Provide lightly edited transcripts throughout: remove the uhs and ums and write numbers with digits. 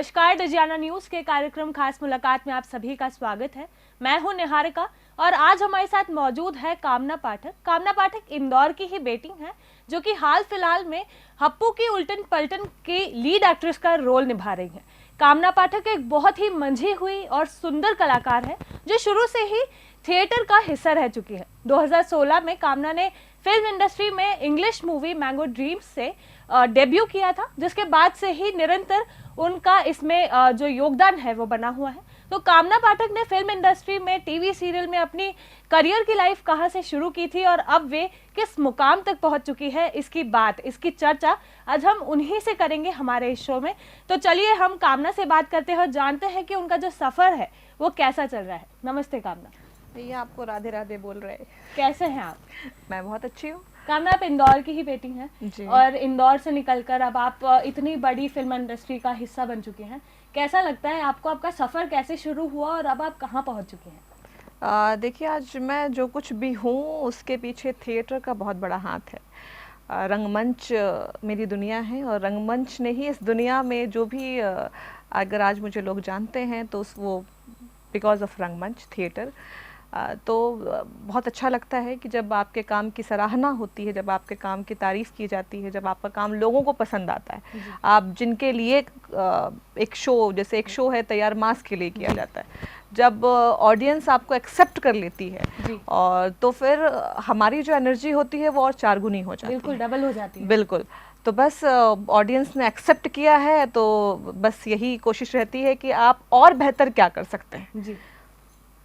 नमस्कार, डजियाना न्यूज के कार्यक्रम खास मुलाकात में आप सभी का स्वागत है। मैं हूं निहारिका और आज हमारे साथ मौजूद है कामना पाठक। कामना पाठक इंदौर की ही बेटी हैं जो कि हाल फिलहाल में हप्पू की उल्टन पलटन की लीड एक्ट्रेस का रोल निभा रही हैं। कामना पाठक एक बहुत ही मंझी हुई और सुंदर कलाकार है जो शुरू से ही थिएटर का हिस्सा रह चुकी है। 2016 में कामना ने फिल्म इंडस्ट्री में इंग्लिश मूवी मैंगो ड्रीम्स से डेब्यू किया था, जिसके बाद से ही निरंतर उनका इसमें जो योगदान है वो बना हुआ है। तो कामना पाठक ने फिल्म इंडस्ट्री में टीवी सीरियल में अपनी करियर की लाइफ कहां से शुरू की थी और अब वे किस मुकाम तक पहुंच चुकी है, इसकी चर्चा आज हम उन्हीं से करेंगे हमारे इस शो में। तो चलिए हम कामना से बात करते हैं और जानते हैं कि उनका जो सफर है वो कैसा चल रहा है। नमस्ते कामना। भैया आपको राधे राधे बोल रहे हैं। कैसे हैं आप? मैं बहुत अच्छी हूँ। कामना, आप इंदौर की ही बेटी हैं और इंदौर से निकलकर अब आप इतनी बड़ी फिल्म इंडस्ट्री का हिस्सा बन चुकी हैं। कैसा लगता है आपको? आपका सफर कैसे शुरू हुआ और अब आप कहाँ पहुँच चुके हैं? देखिए, आज मैं जो कुछ भी हूँ उसके पीछे थिएटर का बहुत बड़ा हाथ है। रंगमंच मेरी दुनिया है और रंगमंच ने ही इस दुनिया में जो भी अगर आज मुझे लोग जानते हैं तो वो बिकॉज ऑफ रंगमंच थिएटर। तो बहुत अच्छा लगता है कि जब आपके काम की सराहना होती है, जब आपके काम की तारीफ़ की जाती है, जब आपका काम लोगों को पसंद आता है। आप जिनके लिए एक शो, जैसे एक शो है तैयार मास के लिए किया जाता है, जब ऑडियंस आपको एक्सेप्ट कर लेती है और तो फिर हमारी जो एनर्जी होती है वो और चार गुनी हो जाती है, बिल्कुल डबल हो जाती है। बिल्कुल। तो बस ऑडियंस ने एक्सेप्ट किया है तो बस यही कोशिश रहती है कि आप और बेहतर क्या कर सकते हैं। जी,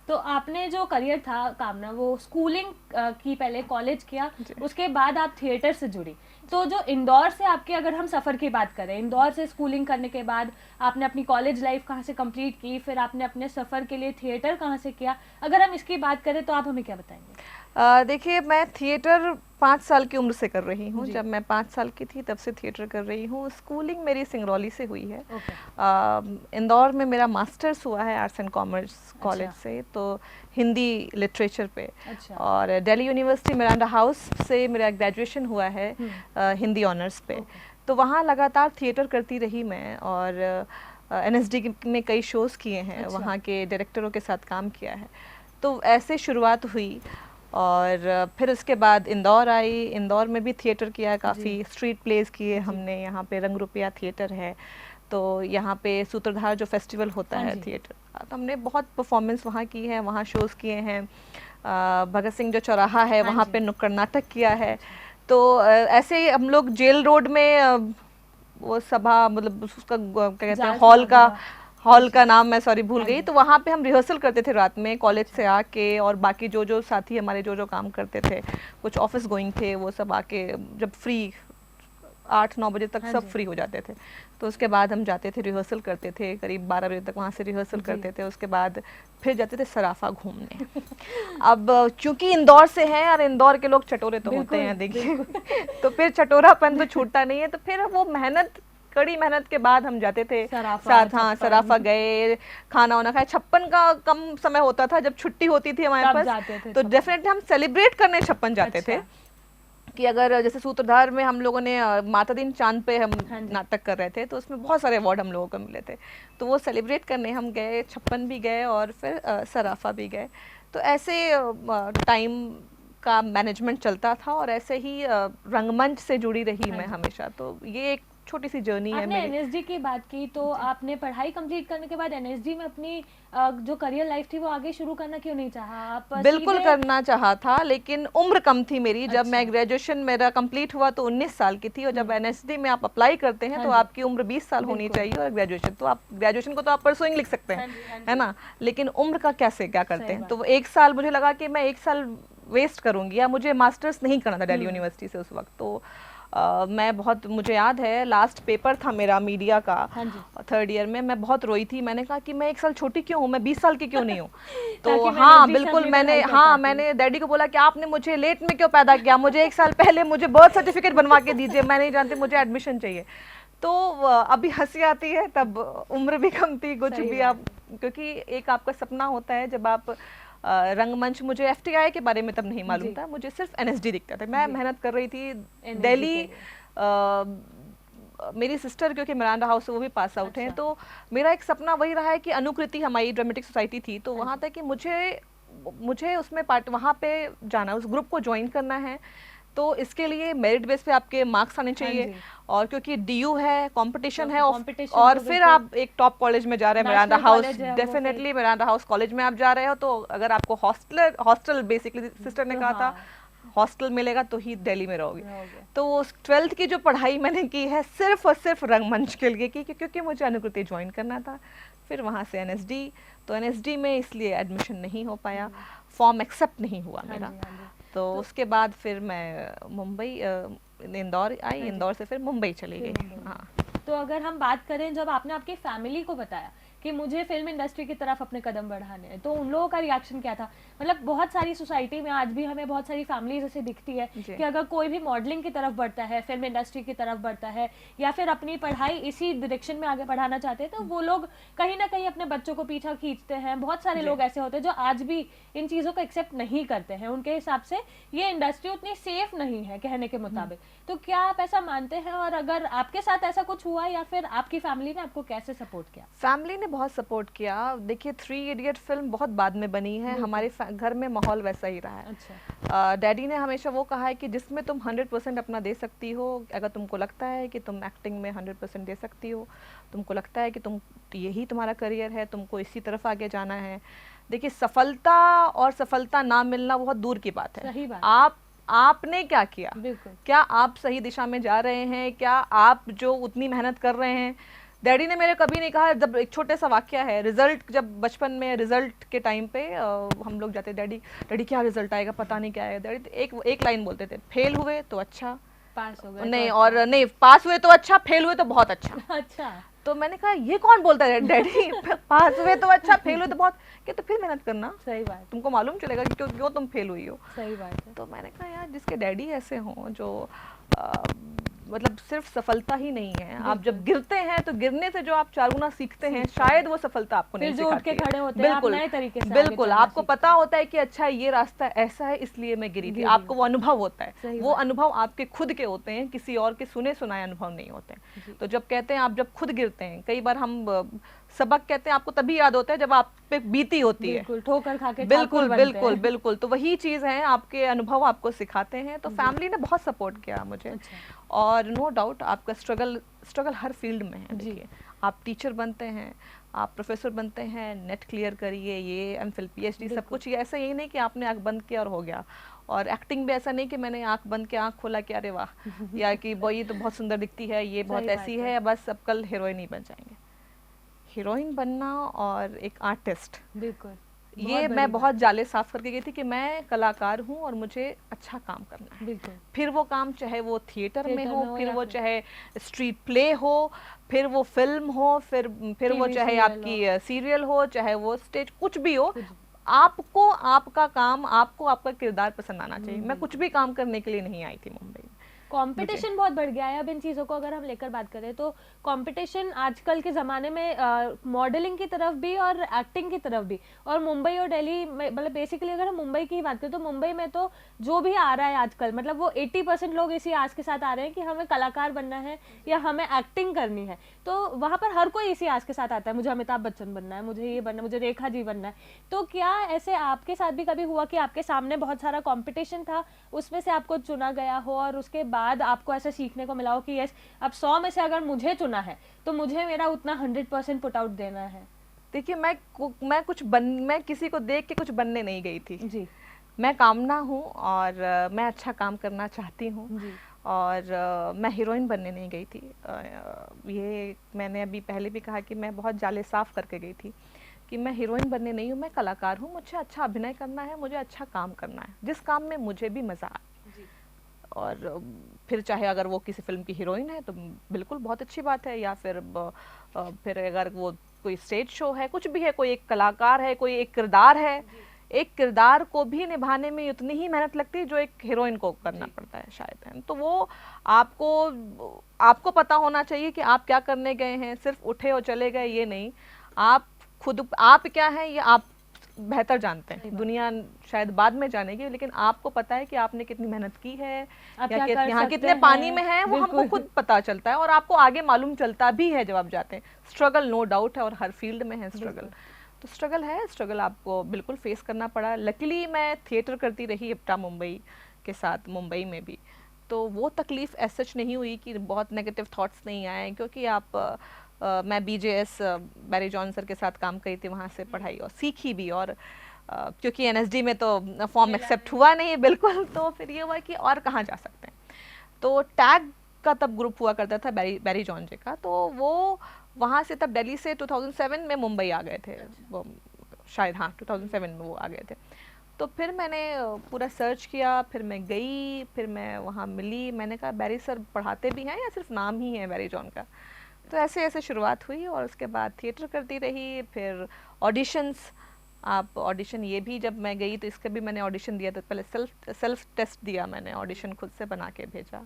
तो आपने जो करियर था कामना, वो स्कूलिंग की, पहले कॉलेज किया, उसके बाद आप थिएटर से जुड़ी। तो जो इंदौर से आपके, अगर हम सफ़र की बात करें, इंदौर से स्कूलिंग करने के बाद आपने अपनी कॉलेज लाइफ कहाँ से कंप्लीट की, फिर आपने अपने सफ़र के लिए थिएटर कहाँ से किया, अगर हम इसकी बात करें तो आप हमें क्या बताएंगे? देखिए, मैं थिएटर 5 साल की उम्र से कर रही हूँ। जब मैं 5 साल की थी तब से थिएटर कर रही हूँ। स्कूलिंग मेरी सिंगरौली से हुई है। इंदौर में मेरा मास्टर्स हुआ है आर्ट्स एंड कॉमर्स कॉलेज से, तो हिंदी लिटरेचर पे। और दिल्ली यूनिवर्सिटी मिरांडा हाउस से मेरा ग्रेजुएशन हुआ है हिंदी ऑनर्स पे। तो वहाँ लगातार थिएटर करती रही मैं और NSD में कई शोज़ किए हैं। वहाँ के डायरेक्टरों के साथ काम किया है। तो ऐसे शुरुआत हुई और फिर उसके बाद इंदौर आई। इंदौर में भी थिएटर किया, काफ़ी स्ट्रीट प्लेस किए हमने। यहाँ पे रंग रुपया थिएटर है, तो यहाँ पे सूत्रधार जो फेस्टिवल होता है थिएटर, तो हमने बहुत परफॉर्मेंस वहाँ की है, वहाँ शोज़ किए हैं। भगत सिंह जो चौराहा है वहाँ पे नुक्कड़ नाटक किया है। तो ऐसे ही हम लोग जेल रोड में वो सभा, मतलब उसका क्या कहते हैं, हॉल का नाम मैं सॉरी भूल गई। तो वहाँ पे हम रिहर्सल करते थे रात में कॉलेज से आके, और बाकी जो साथी हमारे जो काम करते थे, कुछ ऑफिस गोइंग थे, वो सब आके जब फ्री 8-9 बजे तक सब फ्री हो जाते थे, तो उसके बाद हम जाते थे, रिहर्सल करते थे, करीब 12 बजे तक वहाँ से रिहर्सल करते थे। उसके बाद फिर जाते थे सराफा घूमने। अब क्योंकि इंदौर से हैं और इंदौर के लोग चटोरे तो होते हैं, देखिए तो फिर चटोरापन तो छूटता नहीं है। तो फिर वो कड़ी मेहनत के बाद हम जाते थे सराफा गए, खाना वाना खाया। 56 का कम समय होता था जब छुट्टी होती थी हमारे पास, तो डेफिनेटली हम सेलिब्रेट करने 56 जाते थे। कि अगर जैसे सूत्रधार में हम लोगों ने माता दिन चांद पे हम नाटक कर रहे थे, तो उसमें बहुत सारे अवार्ड हम लोगों को मिले थे, तो वो सेलिब्रेट करने हम गए, 56 भी गए और फिर सराफा भी गए। तो ऐसे टाइम का मैनेजमेंट चलता था और ऐसे ही रंगमंच से जुड़ी रही मैं हमेशा। तो ये एक छोटी सी जर्नी है। आपने NSD की बात की, तो आपने पढ़ाई कंप्लीट करने के बाद NSD में अपनी जो करियर लाइफ थी वो आगे शुरू करना क्यों नहीं चाहा? आप बिल्कुल करना चाहा था, लेकिन उम्र कम थी मेरी। जब मैं ग्रेजुएशन मेरा कंप्लीट हुआ तो 19 साल की थी, और जब NSD में आप अप्लाई करते हैं तो आपकी उम्र 20 साल होनी चाहिए, और ग्रेजुएशन तो आप ग्रेजुएशन को तो आप परसुइंग लिख सकते हैं, है ना, लेकिन उम्र का क्या करते हैं। तो 1 साल मुझे लगा कि मैं 1 साल वेस्ट करूंगी, या मुझे मास्टर्स नहीं करना था दिल्ली यूनिवर्सिटी से उस वक्त। तो मुझे याद है लास्ट पेपर था मेरा मीडिया का 3rd ईयर में, मैं बहुत रोई थी। मैंने कहा कि मैं 1 साल छोटी क्यों हूँ, मैं 20 साल की क्यों नहीं हूँ। तो बिल्कुल मैंने डैडी को बोला कि आपने मुझे लेट में क्यों पैदा किया, मुझे 1 साल पहले मुझे बर्थ सर्टिफिकेट बनवा के दीजिए, मैं नहीं जानती, मुझे एडमिशन चाहिए। तो अभी हंसी आती है, तब उम्र भी कम थी, कुछ भी आप, क्योंकि एक आपका सपना होता है जब आप रंगमंच, मुझे FTI के बारे में तब नहीं मालूम था, मुझे सिर्फ NSD दिखता था। मैं मेहनत कर रही थी दिल्ली मेरी सिस्टर क्योंकि मिरांडा हाउस से वो भी पास आउट हैं, अच्छा। तो मेरा एक सपना वही रहा है कि अनुकृति हमारी ड्रामेटिक सोसाइटी थी, तो वहाँ तक कि मुझे उसमें पार्ट वहाँ पे जाना, उस ग्रुप को ज्वाइन करना है। तो इसके लिए मेरिट बेस पे आपके मार्क्स आने चाहिए, और क्योंकि डीयू है, कंपटीशन है, और फिर आप एक टॉप कॉलेज में जा रहे हैं, Miranda house, definitely Miranda house college में आप जा रहे हो, तो अगर आपको हॉस्टल बेसिकली सिस्टर ने कहा था हॉस्टल मिलेगा तो ही दिल्ली में रहोगे। तो उस 12th की जो पढ़ाई मैंने की है सिर्फ और सिर्फ रंगमंच के लिए की, क्योंकि मुझे अनुकृति ज्वाइन करना था। फिर वहाँ से एनएसडी, तो एनएसडी में इसलिए एडमिशन नहीं हो पाया, फॉर्म एक्सेप्ट नहीं हुआ मेरा। तो उसके बाद फिर मैं मुंबई इंदौर आई, इंदौर से फिर मुंबई चली गई। हाँ, तो अगर हम बात करें, जब आपने आपकी फैमिली को बताया कि मुझे फिल्म इंडस्ट्री की तरफ अपने कदम बढ़ाने हैं, तो उन लोगों का रिएक्शन क्या था? मतलब बहुत सारी सोसाइटी में आज भी हमें बहुत सारी फैमिलीज ऐसे दिखती है कि अगर कोई भी मॉडलिंग की तरफ बढ़ता है, फिल्म इंडस्ट्री की तरफ बढ़ता है, या फिर अपनी पढ़ाई इसी डायरेक्शन में आगे बढ़ाना चाहते हैं, तो वो लोग कहीं ना कहीं अपने बच्चों को पीछा खींचते हैं। बहुत सारे लोग ऐसे होते हैं जो आज भी इन चीज़ों को एक्सेप्ट नहीं करते हैं, उनके हिसाब से ये इंडस्ट्री उतनी सेफ नहीं है कहने के मुताबिक। तो क्या आप ऐसा मानते हैं, और अगर आपके साथ ऐसा कुछ हुआ, या फिर आपकी फैमिली ने आपको कैसे सपोर्ट किया? फैमिली ने बहुत सपोर्ट किया। देखिए 3 इडियट फिल्म बहुत बाद में बनी है, हमारे घर में माहौल वैसा ही रहा है। अच्छा। डैडी ने हमेशा वो कहा है कि जिसमें तुम 100% अपना दे सकती हो, अगर तुमको लगता है कि तुम एक्टिंग में 100% दे सकती हो, तुमको लगता है कि तुम यही तुम्हारा करियर है, तुमको इसी तरफ आगे जाना है। देखिए सफलता और सफलता ना मिलना बहुत दूर की बात है। सही बात। आपने क्या किया, क्या आप सही दिशा में जा रहे हैं, क्या आप जो उतनी मेहनत कर रहे हैं। डैडी ने मेरे कभी नहीं कहा, जब एक छोटे सा वाक्य है, रिजल्ट जब बचपन में रिजल्ट के टाइम पे हम लोग जाते, डैडी क्या रिजल्ट आएगा, पता नहीं क्या आएगा। डैडी एक लाइन बोलते थे, फेल हुए तो अच्छा, पास हो गए नहीं तो और अच्छा। नहीं, पास हुए तो अच्छा, फेल हुए तो बहुत अच्छा। अच्छा। तो मैंने कहा ये कौन बोलता है डैडी, पास हुए तो अच्छा, फेल हुए तो बहुत, कि तो फिर मेहनत करना। सही बात। तुमको मालूम चलेगा कि क्यों तुम फेल हुई हो। सही बात है। तो मैंने कहा यार जिसके डैडी ऐसे हों, जो मतलब सिर्फ सफलता ही नहीं है, आप जब गिरते हैं तो गिरने से जो आप 4 गुना सीखते हैं, शायद वो सफलता आपको नहीं सिखाती है। उठ के खड़े होते हैं, बिल्कुल, आप नए तरीके से बिल्कुल आपको पता होता है कि अच्छा ये रास्ता ऐसा है इसलिए मैं गिरी थी। आपको वो अनुभव होता है, वो अनुभव आपके खुद के होते हैं, किसी और के सुने सुनाए अनुभव नहीं होते हैं। तो जब कहते हैं आप जब खुद गिरते हैं, कई बार हम सबक कहते हैं आपको तभी याद होता है जब आप पे बीती होती है, ठोकर खा के। बिल्कुल बिल्कुल बिल्कुल। तो वही चीज है, आपके अनुभव आपको सिखाते हैं। तो फैमिली ने बहुत सपोर्ट किया मुझे। और नो डाउट आपका स्ट्रगल हर फील्ड में है। देखिए आप टीचर बनते हैं, आप प्रोफेसर बनते हैं, नेट क्लियर करिए, ये एमफिल पीएचडी सब कुछ, ये ऐसा यही नहीं कि आपने आंख बंद किया और हो गया। और एक्टिंग भी ऐसा नहीं कि मैंने आंख बंद के आंख खोला कि अरे वाह, या कि ये तो बहुत सुंदर दिखती है, ये बहुत ऐसी है, बस अब कल हीरोइन ही बन जाएंगे। हीरोइन बनना और एक आर्टिस्ट, बिल्कुल ये मैं बहुत जाले साफ करके गई थी कि मैं कलाकार हूँ और मुझे अच्छा काम करना है। बिल्कुल। फिर वो काम चाहे वो थिएटर में हो, फिर वो चाहे स्ट्रीट प्ले हो, फिर वो फिल्म हो, फिर वो चाहे आपकी सीरियल हो, चाहे वो स्टेज, कुछ भी हो, आपको आपका काम, आपको आपका किरदार पसंद आना चाहिए। मैं कुछ भी काम करने के लिए नहीं आई थी मुंबई में। कंपटीशन बहुत बढ़ गया है अब इन चीज़ों को अगर हम लेकर बात करें तो। कंपटीशन आजकल के ज़माने में मॉडलिंग की तरफ भी और एक्टिंग की तरफ भी, और मुंबई और दिल्ली में, मतलब बेसिकली अगर हम मुंबई की बात करें तो मुंबई में तो जो भी आ रहा है आजकल, मतलब वो 80% लोग इसी आस के साथ आ रहे हैं कि हमें कलाकार बनना है या हमें एक्टिंग करनी है। तो वहाँ पर हर कोई इसी आस के साथ आता है, मुझे अमिताभ बच्चन बनना है, मुझे ये बनना है, मुझे रेखा जी बनना है। तो क्या ऐसे आपके साथ भी कभी हुआ कि आपके सामने बहुत सारा कॉम्पिटिशन था, उसमें से आपको चुना गया हो, और उसके बाद आपको ऐसा सीखने को मिला हो कि यस, अब 100 में से अगर मुझे चुना है तो मुझे मेरा उतना 100% पुट आउट देना है? देखिए मैं किसी को देख के कुछ बनने नहीं गई थी जी। मैं कामना हूँ और मैं अच्छा काम करना चाहती हूँ, और मैं हीरोइन बनने नहीं गई थी। ये मैंने अभी पहले भी कहा कि मैं बहुत जाले साफ करके गई थी कि मैं हीरोइन बनने नहीं हूँ, मैं कलाकार हूँ, मुझे अच्छा अभिनय करना है, मुझे अच्छा काम करना है, जिस काम में मुझे भी मज़ा आए। और फिर चाहे अगर वो किसी फिल्म की हीरोइन है तो बिल्कुल बहुत अच्छी बात है, या फिर अगर वो कोई स्टेज शो है, कुछ भी है, कोई एक कलाकार है, कोई एक किरदार है, एक किरदार को भी निभाने में उतनी ही मेहनत लगती है जो एक हीरोइन को करना पड़ता है शायद है। तो वो आपको पता होना चाहिए कि आप क्या करने गए हैं, सिर्फ उठे और चले गए ये नहीं, आप खुद आप क्या हैं ये आप बेहतर जानते हैं, दुनिया शायद बाद में जानेगी, लेकिन आपको पता है कि आपने कितनी मेहनत की है या यहाँ कितने पानी में है, वो हमको खुद पता चलता है और आपको आगे मालूम चलता भी है जब आप जाते हैं। स्ट्रगल नो डाउट है और हर फील्ड में है स्ट्रगल, तो स्ट्रगल है, स्ट्रगल आपको बिल्कुल फेस करना पड़ा। लकीली मैं थिएटर करती रही इप्टा मुंबई के साथ, मुंबई में भी, तो वो तकलीफ ऐसा सच नहीं हुई कि बहुत नेगेटिव थॉट्स नहीं आए, क्योंकि आप मैं BJS बैरी जॉन सर के साथ काम करी थी, वहाँ से पढ़ाई और सीखी भी, और क्योंकि NSD में तो फॉर्म एक्सेप्ट हुआ नहीं बिल्कुल, तो फिर ये हुआ कि और कहाँ जा सकते हैं। तो टैग का तब ग्रुप हुआ करता था बैरी जॉन जी का, तो वो वहाँ से तब दिल्ली से 2007 में मुंबई आ गए थे, वो शायद, हाँ 2007 में वो आ गए थे। तो फिर मैंने पूरा सर्च किया, फिर मैं गई, फिर मैं वहाँ मिली, मैंने कहा बैरी सर पढ़ाते भी हैं या सिर्फ नाम ही है बैरी जॉन का। तो ऐसे ऐसे शुरुआत हुई और उसके बाद थिएटर करती रही, फिर ऑडिशंस, आप ऑडिशन, ये भी जब मैं गई तो इसका भी मैंने ऑडिशन दिया था, पहले सेल्फ टेस्ट दिया मैंने, ऑडिशन खुद से बना के भेजा,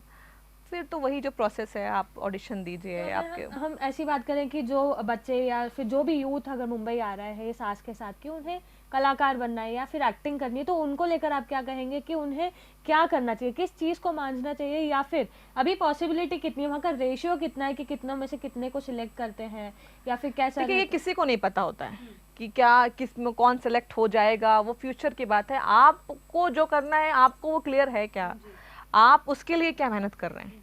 फिर तो वही जो प्रोसेस है, आप ऑडिशन दीजिए। तो आपके हम ऐसी बात करें कि जो बच्चे या फिर जो भी यूथ अगर मुंबई आ रहा है सास के साथ कि उन्हें कलाकार बनना है या फिर एक्टिंग करनी है, तो उनको लेकर आप क्या कहेंगे कि उन्हें क्या करना चाहिए, किस चीज़ को मांझना चाहिए, या फिर अभी पॉसिबिलिटी कितनी है, वहाँ का रेशियो कितना है कि कितनों में से कितने को सिलेक्ट करते हैं, या फिर कैसा? देखिए ये किसी को नहीं पता होता है कि क्या किस में कौन सेलेक्ट हो जाएगा, वो फ्यूचर की बात है। आपको जो करना है आपको वो क्लियर है क्या, आप उसके लिए क्या मेहनत कर रहे हैं।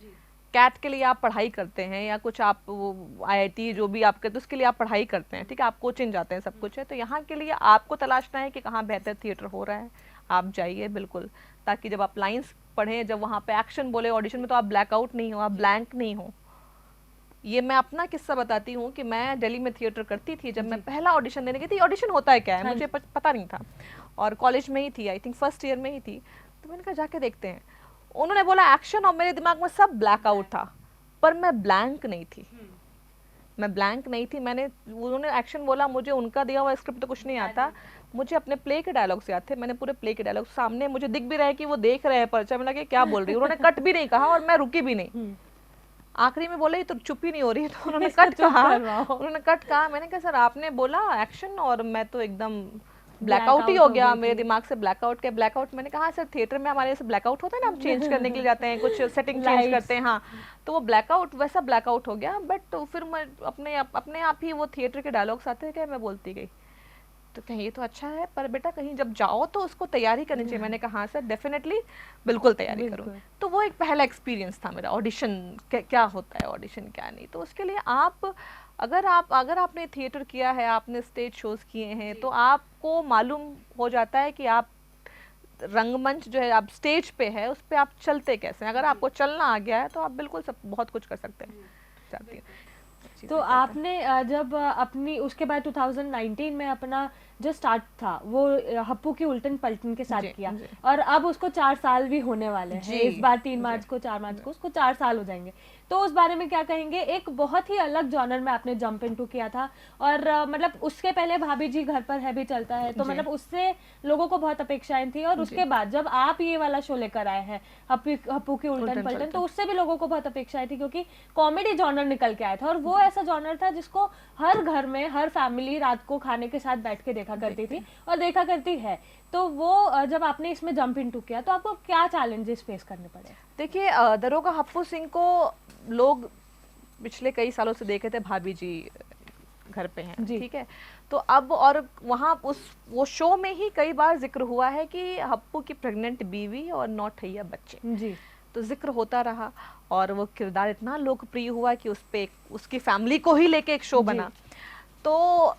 कैट के लिए आप पढ़ाई करते हैं या कुछ आप वो IIT जो भी आपके, तो उसके लिए आप पढ़ाई करते हैं, ठीक है, आप कोचिंग जाते हैं, सब कुछ है। तो यहाँ के लिए आपको तलाशना है कि कहाँ बेहतर थिएटर हो रहा है, आप जाइए बिल्कुल, ताकि जब आप लाइंस पढ़ें, जब वहाँ पे एक्शन बोले ऑडिशन में, तो आप ब्लैकआउट नहीं हो, आप ब्लैंक नहीं हो। ये मैं अपना किस्सा बताती हूँ कि मैं दिल्ली में थिएटर करती थी, जब मैं पहला ऑडिशन देने गई थी, ऑडिशन होता है क्या है मुझे पता नहीं था, और कॉलेज में ही थी, आई थिंक फर्स्ट ईयर में ही थी, तो मैंने कहा जाके देखते हैं। उन्होंने बोला एक्शन, और मेरे दिमाग में सब ब्लैकआउट था, पर मैं ब्लैंक नहीं थी, मैं ब्लैंक नहीं थी। मैंने, उन्होंने एक्शन बोला, मुझे उनका दिया हुआ स्क्रिप्ट तो कुछ नहीं आता, मुझे अपने प्ले के डायलॉग्स याद थे, मैंने पूरे प्ले के डायलॉग सामने, मुझे दिख भी रहा है कि वो देख रहे हैं पर्चा, मैंने कहा क्या बोल रही है, उन्होंने कट भी नहीं कहा और मैं रुकी भी नहीं। आखिरी में बोले तो चुप ही नहीं हो रही, तो उन्होंने कट कहा, मैंने कहा सर आपने बोला एक्शन, और मैं तो एकदम ब्लैकआउट ही हो गया, मेरे दिमाग से ब्लैकआउट। मैंने कहा सर थिएटर में हमारे से ब्लैकआउट होता है ना, हम चेंज करने के लिए जाते हैं, कुछ सेटिंग चेंज करते हैं, हाँ, तो वो ब्लैकआउट, वैसा ब्लैकआउट हो गया। बट तो फिर मैं अपने आप ही वो थिएटर के डायलॉग्स आते गए, मैं बोलती गई, तो कहीं ये तो अच्छा है, पर बेटा कहीं जब जाओ तो उसको तैयारी करनी चाहिए। मैंने कहा हाँ सर डेफिनेटली, बिल्कुल तैयारी करूँ। तो वो एक पहला एक्सपीरियंस था मेरा, ऑडिशन क्या होता है, ऑडिशन क्या नहीं। तो उसके लिए आप अगर आपने थिएटर किया है, आपने स्टेज शोज किए हैं, तो आपको मालूम हो जाता है कि आप रंगमंच जो है, आप स्टेज पे है, उस पर आप चलते कैसे हैं। अगर आपको चलना आ गया है तो आप बिल्कुल सब बहुत कुछ कर सकते हैं। चाहती हूँ तो आपने जब अपनी उसके बाद 2019 में अपना जो स्टार्ट था वो हप्पू की उल्टन पलटन के साथ किया, और अब उसको 4 साल भी होने वाले हैं, इस बार 3 मार्च को, 4 मार्च को उसको 4 साल हो जाएंगे। तो उस बारे में क्या कहेंगे? एक बहुत ही अलग जॉनर में आपने जंप इनटू किया था, और मतलब उसके पहले भाभी जी घर पर है भी चलता है, तो मतलब उससे लोगों को बहुत अपेक्षाएं थी, और उसके बाद जब आप ये वाला शो लेकर आए हैं हप्पू की उल्टन पलटन, तो उससे भी लोगों को बहुत अपेक्षाएं थी, क्योंकि कॉमेडी जॉनर निकल के आया था, और वो ऐसा जॉनर था जिसको हर घर में हर फैमिली रात को खाने के साथ बैठ के देखा करती थी और देखा करती है। तो वो जब आपने इसमें जंप इनटू किया तो आपको क्या चैलेंजेस फेस करने पड़े? देखिए दरोगा हप्पू सिंह को लोग पिछले कई सालों से देखे थे, भाभी जी घर पे हैं, ठीक है, तो अब और वहाँ वो शो में ही कई बार जिक्र हुआ है कि हप्पू की प्रेग्नेंट बीवी और 9 ठैया बच्चे जी, तो जिक्र होता रहा, और वो किरदार इतना लोकप्रिय हुआ कि उस पे उसकी फैमिली को ही लेके एक शो बना। तो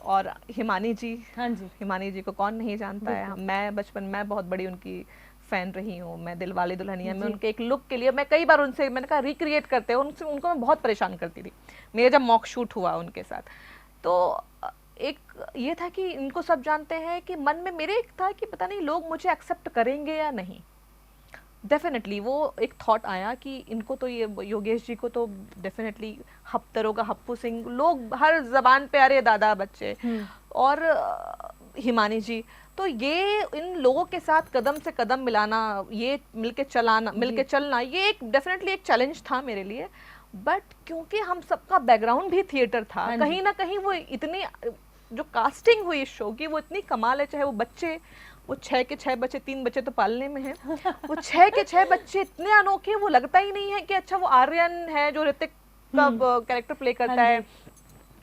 और हिमानी जी, हाँ जी, हिमानी जी को कौन नहीं जानता है, मैं बचपन में बहुत बड़ी उनकी फैन रही हूँ, मैं दिलवाले दुल्हनिया में उनके एक लुक के लिए मैं कई बार उनसे, मैंने कहा रिक्रिएट करते हैं उनसे, उनको मैं बहुत परेशान करती थी। मेरा जब मॉक शूट हुआ उनके साथ, तो एक ये था कि इनको सब जानते हैं, कि मन में मेरे एक था कि पता नहीं लोग मुझे एक्सेप्ट करेंगे या नहीं। डेफिनेटली वो एक थॉट आया कि इनको तो ये योगेश जी को तो डेफिनेटली दरोगा हप्पू सिंह, लोग हर जबान पे अरे दादा बच्चे, और हिमानी जी, तो ये इन लोगों के साथ कदम से कदम मिलाना, ये मिलके चलना, ये एक डेफिनेटली एक चैलेंज था मेरे लिए। बट क्योंकि हम सबका बैकग्राउंड भी थिएटर था, कहीं ना कहीं वो इतनी जो कास्टिंग हुई इस शो की वो इतनी कमाल है। चाहे वो बच्चे, वो 6 के 6 बच्चे, 3 बच्चे तो पालने में हैं, वो 6 के 6 बच्चे इतने अनोखे, वो लगता ही नहीं है कि अच्छा वो आर्यन है जो ऋतिक का कैरेक्टर प्ले करता है,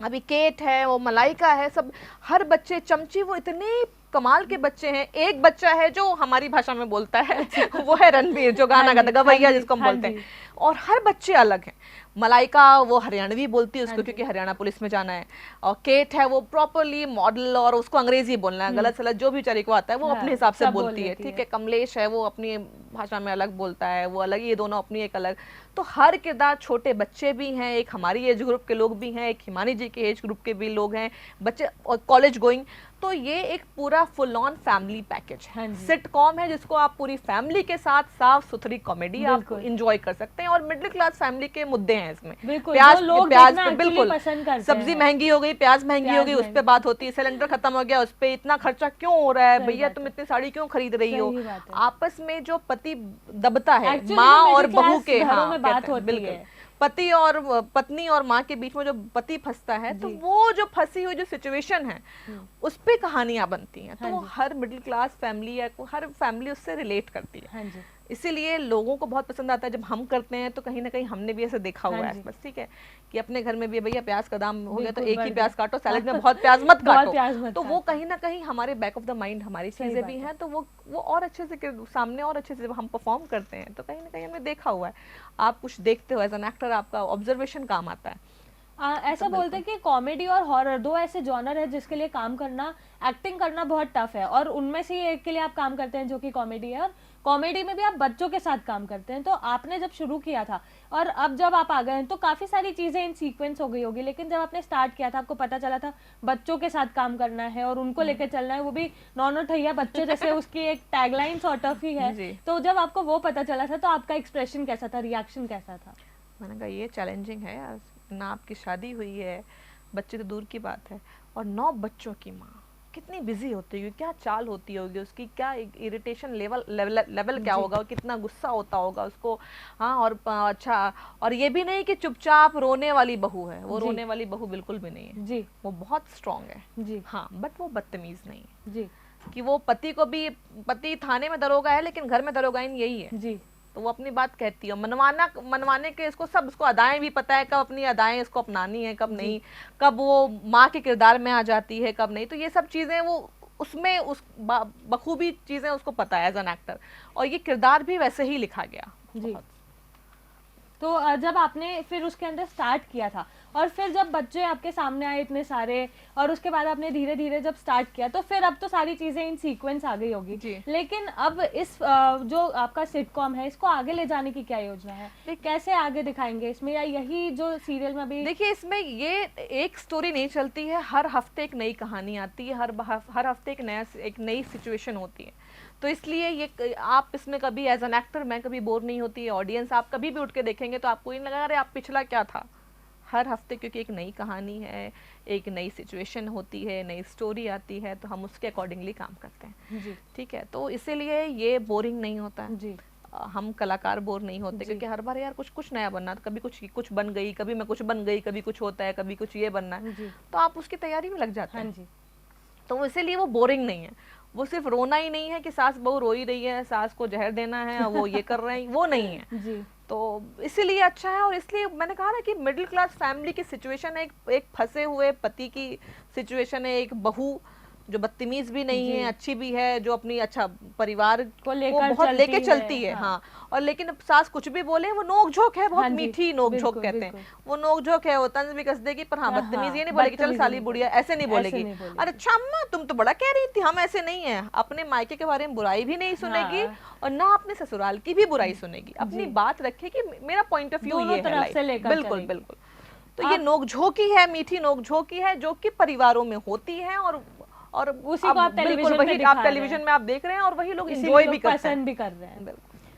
अभी केट है, वो मलाइका है, सब हर बच्चे, चमची, वो इतने कमाल के बच्चे हैं। एक बच्चा है जो हमारी भाषा में बोलता है वो है रणवीर, जो गाना गाता है, गवैया जिसको हम बोलते हैं। और हर बच्चे अलग हैं। मलाइका वो हरियाणवी बोलती है उसको, क्योंकि हरियाणा पुलिस में जाना है। और केट है वो प्रॉपरली मॉडल, और उसको अंग्रेजी बोलना है, गलत सलत जो भी बेचारी को आता है वो अपने हिसाब से बोलती है, ठीक है। कमलेश है वो अपनी भाषा में अलग बोलता है, वो अलग, ये दोनों अपनी एक अलग। तो हर किरदार, छोटे बच्चे भी हैं, एक हमारी एज ग्रुप के लोग भी हैं, एक हिमानी जी के एज ग्रुप के भी लोग हैं, बच्चे और कॉलेज गोइंग। तो ये एक पूरा फुल ऑन फैमिली पैकेज है, सिटकॉम है जिसको आप पूरी फैमिली के साथ साफ सुथरी कॉमेडी आप एंजॉय कर सकते हैं। और मिडिल क्लास फैमिली के मुद्दे हैं इसमें। प्याज बिल्कुल, सब्जी महंगी हो गई, प्याज महंगी हो गई, उस पर बात होती है। सिलेंडर खत्म हो गया, उस पर इतना खर्चा क्यों हो रहा है भैया, तुम इतनी साड़ी क्यों खरीद रही हो। आपस में जो पति दबता है माँ और बहू के, बिल्कुल पति और पत्नी और माँ के बीच में जो पति फंसता है, तो वो जो फंसी हुई जो सिचुएशन है उस पे कहानियां बनती हैं। तो वो हर मिडिल क्लास फैमिली या हर फैमिली उससे रिलेट करती है। इसीलिए लोगों को बहुत पसंद आता है। जब हम करते हैं तो कहीं ना कहीं हमने भी ऐसे देखा हुआ है, बस ठीक है, कि अपने घर में भी भैया प्याज का दाम हो गया तो एक ही प्याज काटो, सैलेड में बहुत प्याज मत काटो। तो वो कहीं ना कहीं हमारे बैक ऑफ द माइंड हमारी चीजें भी हैं, तो वो और अच्छे से सामने और अच्छे से जब हम परफॉर्म करते हैं तो कहीं ना कहीं हमने देखा हुआ है। आप कुछ देखते हो एज एन एक्टर, आपका ऑब्जर्वेशन काम आता है। ऐसा बोलते हैं कि कॉमेडी और हॉरर दो ऐसे जॉनर है जिसके लिए काम करना, एक्टिंग करना बहुत टफ है, और उनमें से ही एक के लिए आप काम करते हैं जो कि कॉमेडी है। और कॉमेडी में भी आप बच्चों के साथ काम करते हैं। तो आपने जब शुरू किया था और अब जब आप आ गए हैं तो काफी सारी चीजें इन सीक्वेंस हो गई होगी, लेकिन जब आपने स्टार्ट किया था आपको पता चला था बच्चों के साथ काम करना है और उनको लेकर चलना है, वो भी नौनो ठैया बच्चों जैसे उसकी एक टैगलाइन सॉर्ट ऑफ ही है। तो जब आपको वो पता चला था तो आपका एक्सप्रेशन कैसा था, रिएक्शन कैसा था? मैंने कहा ये चैलेंजिंग है यार, ना आपकी शादी हुई है, बच्चे तो दूर की बात है, और 9 बच्चों की माँ कितनी बिजी होती होगी, क्या चाल होती होगी उसकी, क्या इरिटेशन लेवल क्या होगा, कितना गुस्सा होता होगा उसको। हाँ, और अच्छा, और ये भी नहीं कि चुपचाप रोने वाली बहू है, वो रोने वाली बहू बिल्कुल भी नहीं है जी, वो बहुत स्ट्रांग है जी। हाँ, बट वो बदतमीज नहीं है जी, कि वो पति को भी, पति थाने में दरोगा है लेकिन घर में दरोगाइन यही है जी, तो वो अपनी बात कहती है। मनवाने के इसको सब, उसको अदाएं भी पता है, कब अपनी अदाएं इसको अपनानी है, कब नहीं, कब वो माँ के किरदार में आ जाती है, कब नहीं। तो ये सब चीजें वो उसमें उस बखूबी चीजें उसको पता है एज एन एक्टर, और ये किरदार भी वैसे ही लिखा गया जी। तो जब आपने फिर उसके अंदर स्टार्ट किया था और फिर जब बच्चे आपके सामने आए इतने सारे, और उसके बाद आपने धीरे धीरे जब स्टार्ट किया, तो फिर अब तो सारी चीजें इन सीक्वेंस आ गई होगी जी। लेकिन अब इस जो आपका सिटकॉम है इसको आगे ले जाने की क्या योजना है, कैसे आगे दिखाएंगे इसमें, या यही जो सीरियल में भी? देखिए, इसमें ये एक स्टोरी नहीं चलती है, हर हफ्ते एक नई कहानी आती है, हर हफ्ते एक नई सिचुएशन होती है। तो इसलिए ये आप इसमें कभी एज एन एक्टर मैं कभी बोर नहीं होती है। ऑडियंस आप कभी भी उठ के देखेंगे तो आपको ये लगा अरे आप पिछला क्या था। हर हफ्ते क्योंकि एक नई कहानी है, एक नई सिचुएशन होती है, नई स्टोरी आती है, तो हम उसके अकॉर्डिंगली काम करते हैं जी। ठीक है, तो इसीलिए ये बोरिंग नहीं होता जी। हम कलाकार बोर नहीं होते, क्योंकि हर बार यार कुछ नया बनना, तो कभी कुछ बन गई, कभी मैं कुछ बन गई, कभी कुछ होता है, कभी कुछ ये बनना है, तो आप उसकी तैयारी में लग जाते हैं। तो इसीलिए वो बोरिंग नहीं है। वो सिर्फ रोना ही नहीं है कि सास बहू रो ही रही है, सास को जहर देना है, वो ये कर रहे हैं, वो नहीं है जी। तो इसीलिए अच्छा है। और इसलिए मैंने कहा ना कि मिडिल क्लास फैमिली की सिचुएशन है, एक फंसे हुए पति की सिचुएशन है, एक बहू जो बदतमीज भी नहीं है, अच्छी भी है, जो अपनी अच्छा परिवार को लेके चलती है। हाँ, और लेकिन सास कुछ भी बोले वो नोक झोंक है, बहुत मीठी नोक झोंक कहते हैं, वो नोक झोंक है, वो तंज भी कस देगी, पर हाँ बदतमीज ये नहीं बोलेगी चल साली बुढ़िया, ऐसे नहीं बोलेगी। अरे अच्छा अम्मा तुम तो बड़ा कह रही थी, हम ऐसे नहीं है। अपने मायके के बारे में बुराई भी नहीं सुनेगी और ना अपने ससुराल की भी बुराई सुनेगी, अपनी बात रखेगी, मेरा पॉइंट ऑफ व्यू ये है। बिल्कुल बिल्कुल। तो ये नोक झोंकी है, मीठी नोक झोंकी है, जो कि परिवारों में होती है, और उसी को आप टेलीविजन में आप देख रहे हैं, और वही लोग एंजॉय भी पसंद भी कर रहे हैं।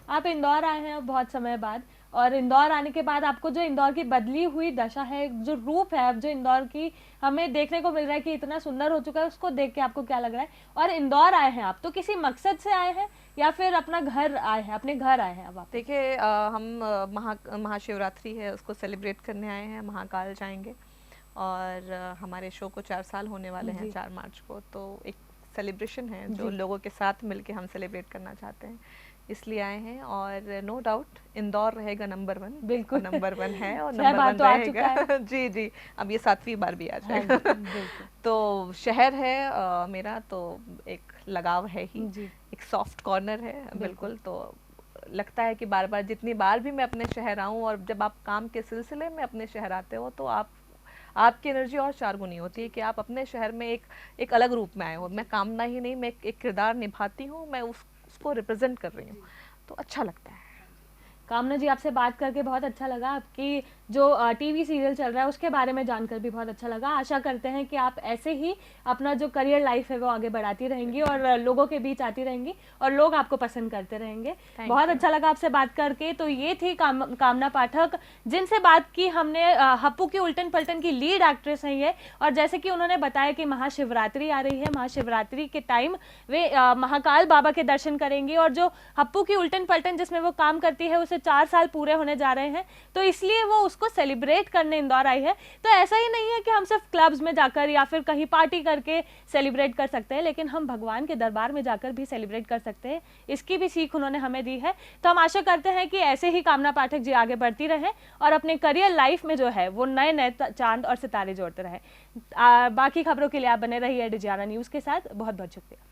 आप इंदौर आए हैं बहुत समय बाद, और इंदौर आने के बाद आपको जो इंदौर की बदली हुई दशा है, जो रूप है अब जो इंदौर की हमें देखने को मिल रहा है कि इतना सुंदर हो चुका है, उसको देख के आपको क्या लग रहा है? और इंदौर आए हैं आप तो किसी मकसद से आए हैं या फिर अपना घर आए हैं, अपने घर आए हैं? अब आप देखिए, हम महाशिवरात्रि है उसको सेलिब्रेट करने आए हैं, महाकाल जाएंगे, और हमारे शो को 4 साल होने वाले हैं 4 मार्च को, तो एक सेलिब्रेशन है जो लोगों के साथ मिलके हम सेलिब्रेट करना चाहते हैं, इसलिए आए हैं। और नो डाउट इंदौर रहेगा नंबर 1, बिल्कुल नंबर 1 है और नंबर 1 रहेगा। जी जी, अब ये 7वीं बार भी आ जाएगा। तो शहर है मेरा, तो एक लगाव है ही, एक सॉफ्ट कॉर्नर है बिल्कुल। तो लगता है कि बार बार जितनी बार भी मैं अपने शहर आऊँ, और जब आप काम के सिलसिले में अपने शहर आते हो तो आपकी एनर्जी और 4 गुनी होती है कि आप अपने शहर में एक अलग रूप में आए हो। मैं कामना ही नहीं, मैं एक किरदार निभाती हूँ, मैं उसको रिप्रेजेंट कर रही हूँ, तो अच्छा लगता है। कामना जी, आपसे बात करके बहुत अच्छा लगा। आपकी जो टीवी सीरियल चल रहा है उसके बारे में जानकर भी बहुत अच्छा लगा। आशा करते हैं कि आप ऐसे ही अपना जो करियर लाइफ है वो आगे बढ़ाती रहेंगी और लोगों के बीच आती रहेंगी और लोग आपको पसंद करते रहेंगे। बहुत अच्छा लगा आपसे बात करके। तो ये थी कामना पाठक, जिनसे बात की हमने। हप्पू की उल्टन पलटन की लीड एक्ट्रेस है ये, और जैसे कि उन्होंने बताया कि महाशिवरात्रि आ रही है, महाशिवरात्रि के टाइम वे महाकाल बाबा के दर्शन करेंगी, और जो हप्पू की उल्टन पलटन जिसमें वो काम करती है उसे 4 साल पूरे होने जा रहे हैं, तो इसलिए वो उसको सेलिब्रेट करने इंदौर आई है। तो ऐसा ही नहीं है कि हम सिर्फ क्लब्स में जाकर या फिर कहीं पार्टी करके सेलिब्रेट कर सकते हैं, लेकिन हम भगवान के दरबार में जाकर भी सेलिब्रेट कर सकते हैं। इसकी भी सीख उन्होंने हमें दी है। तो हम आशा करते हैं कि ऐसे ही कामना पाठक जी आगे बढ़ती रहें और अपने करियर लाइफ में जो है वो नए नए चांद और सितारे जोड़ते रहें। बाकी खबरों के लिए आप बने रहिए डिजियाना न्यूज़ के साथ। बहुत बहुत शुक्रिया।